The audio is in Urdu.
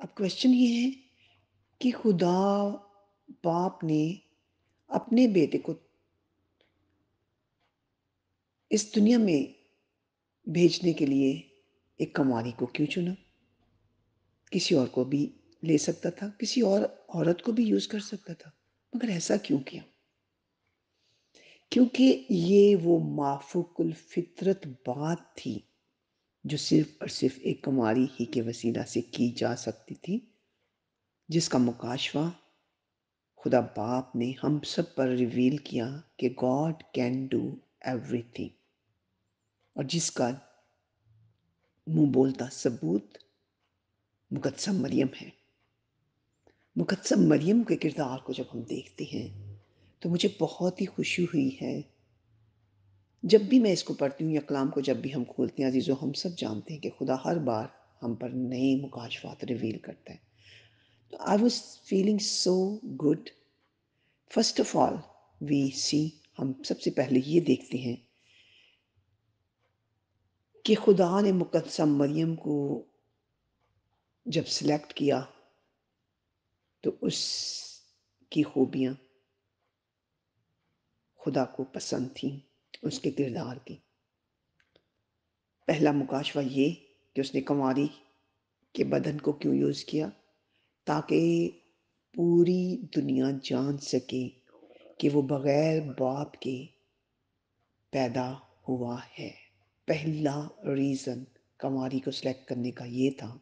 اب کوشچن یہ ہے کہ خدا باپ نے اپنے بیٹے کو اس دنیا میں بھیجنے کے لیے ایک کماری کو کیوں چنا؟ کسی اور کو بھی لے سکتا تھا، کسی اور عورت کو بھی یوز کر سکتا تھا، مگر ایسا کیوں کیا؟ کیونکہ یہ وہ مافوق الفطرت بات تھی جو صرف اور صرف ایک کماری ہی کے وسیلہ سے کی جا سکتی تھی، جس کا مکاشفہ خدا باپ نے ہم سب پر ریویل کیا کہ God can do every thing, اور جس کا منہ بولتا ثبوت مقدسہ مریم ہے۔ مقدسہ مریم کے کردار کو جب ہم دیکھتے ہیں تو مجھے بہت ہی خوشی ہوئی ہے۔ جب بھی میں اس کو پڑھتی ہوں یا کلام کو جب بھی ہم کھولتے ہیں عزیزو، ہم سب جانتے ہیں کہ خدا ہر بار ہم پر نئے مکاشفات ریویل کرتا ہے۔ تو I was feeling so good. First of all, we see، ہم سب سے پہلے یہ دیکھتے ہیں کہ خدا نے مقدسہ مریم کو جب سلیکٹ کیا تو اس کی خوبیاں خدا کو پسند تھیں، اس کے کردار کی۔ پہلا مکاشفہ یہ کہ اس نے کنواری کے بدن کو کیوں یوز کیا؟ تاکہ پوری دنیا جان سکے کہ وہ بغیر باپ کے پیدا ہوا ہے۔ پہلا ریزن کنواری کو سلیکٹ کرنے کا یہ تھا